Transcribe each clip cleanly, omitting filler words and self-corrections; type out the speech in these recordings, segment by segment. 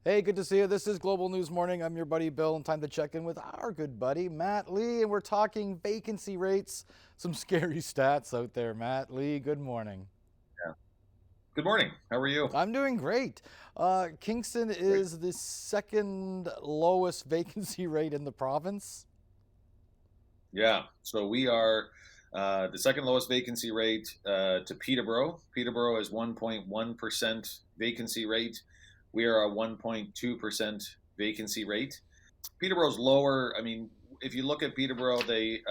Hey, good to see you. This is Global News Morning. I'm your buddy Bill, and time to check in with our good buddy Matt Lee, and we're talking vacancy rates. Some scary stats out there, Matt Lee. Good morning. Yeah. Good morning. How are you? I'm doing great. Kingston Great. is the second lowest vacancy rate in the province. Yeah. So we are the second lowest vacancy rate to Peterborough. Peterborough is 1.1% vacancy rate. We are a 1.2% vacancy rate. Peterborough's lower. I mean, if you look at Peterborough, they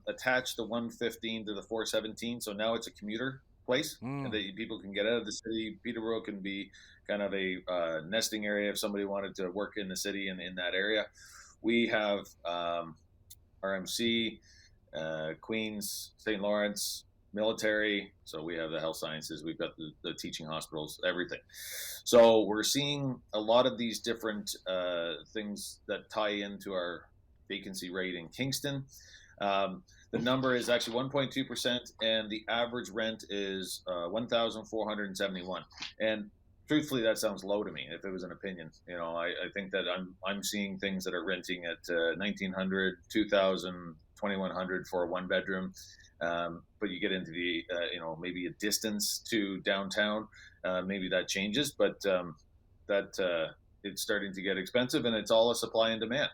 attached the 115 to the 417. So now it's a commuter place, and Mm. that people can get out of the city. Peterborough can be kind of a nesting area if somebody wanted to work in the city and in that area. We have RMC, Queens, St. Lawrence, military. So we have the health sciences, we've got the teaching hospitals, everything. So we're seeing a lot of these different things that tie into our vacancy rate in Kingston. The number is actually 1.2%, and the average rent is 1,471. And truthfully, that sounds low to me. If it was an opinion, I think that I'm seeing things that are renting at 1,900, 2,000, 2,100 for a one bedroom. But you get into the maybe a distance to downtown, maybe that changes. But that it's starting to get expensive, and it's all a supply and demand.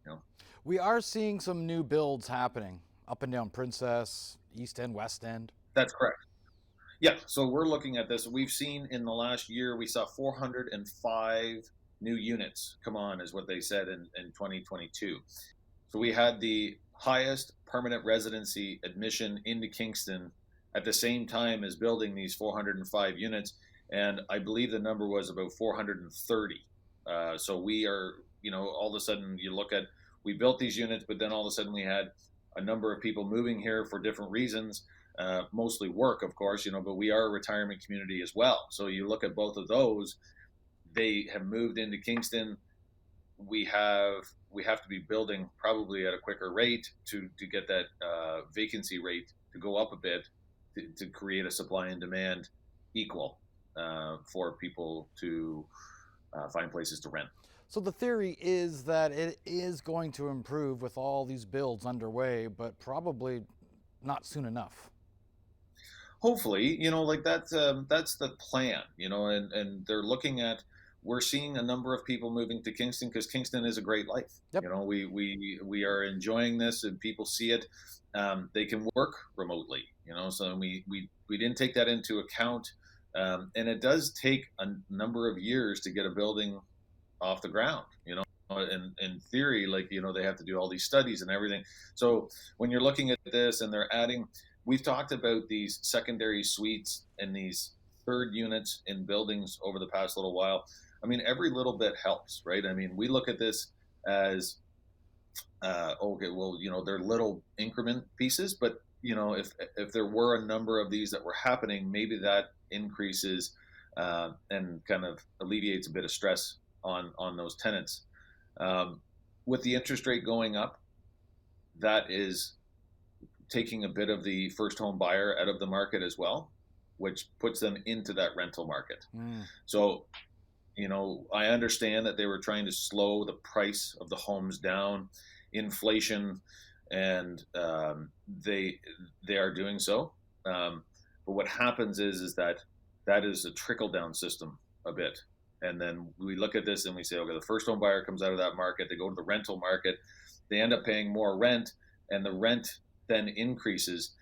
You know, We are seeing some new builds happening up and down Princess, East End, West End. that's correct. Yeah, so we're looking at this. We've seen in the last year, we saw 405 new units come on, is what they said in 2022. So we had the highest permanent residency admission into Kingston at the same time as building these 405 units. And I believe the number was about 430. So we are, all of a sudden you look at, we built these units, but then all of a sudden we had a number of people moving here for different reasons, mostly work, of course, but we are a retirement community as well. So you look at both of those, they have moved into Kingston. We have to be building probably at a quicker rate to get that vacancy rate to go up a bit to create a supply and demand equal for people to find places to rent. So the theory is that it is going to improve with all these builds underway, but probably not soon enough. Hopefully, like that's the plan, and they're looking at. We're seeing a number of people moving to Kingston because Kingston is a great life. Yep. We are enjoying this, and people see it. They can work remotely, so we didn't take that into account, and it does take a number of years to get a building off the ground. In theory, like they have to do all these studies and everything. So when you're looking at this, and they're adding, we've talked about these secondary suites and these third units in buildings over the past little while. I mean, every little bit helps, right? I mean, we look at this as okay, well, they're little increment pieces, but if there were a number of these that were happening, maybe that increases and kind of alleviates a bit of stress on those tenants. With the interest rate going up, that is taking a bit of the first home buyer out of the market as well, which puts them into that rental market. Mm. So, I understand that they were trying to slow the price of the homes down, inflation, and they are doing so. But what happens is that is a trickle down system a bit. And then we look at this and we say, okay, the first home buyer comes out of that market, they go to the rental market, they end up paying more rent, and the rent then increases.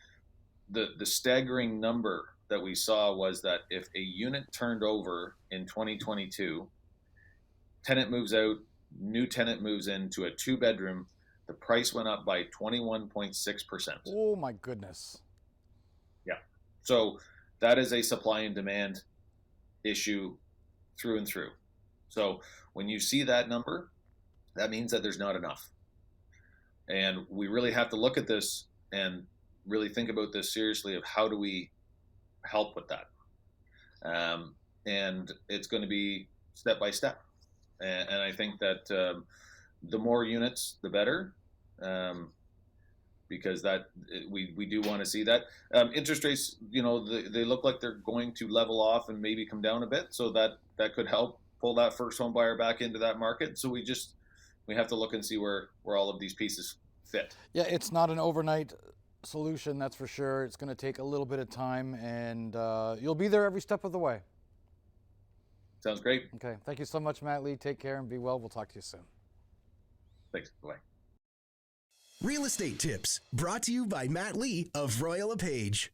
The staggering number that we saw was that if a unit turned over in 2022, tenant moves out, new tenant moves into a two bedroom, the price went up by 21.6%. Oh my goodness. Yeah. So that is a supply and demand issue through and through. So when you see that number, that means that there's not enough. And we really have to look at this and really think about this seriously of how do we help with that. And it's going to be step by step. And I think that the more units, the better, because that we do want to see that. Interest rates, they look like they're going to level off and maybe come down a bit, so that could help. pull that first home buyer back into that market. So we have to look and see where all of these pieces fit. Yeah, it's not an overnight solution, that's for sure. It's going to take a little bit of time, and you'll be there every step of the way. Sounds great. Okay, thank you so much, Matt Lee. Take care and be well. We'll talk to you soon. Thanks. Bye. Real estate tips brought to you by Matt Lee of Royal LePage.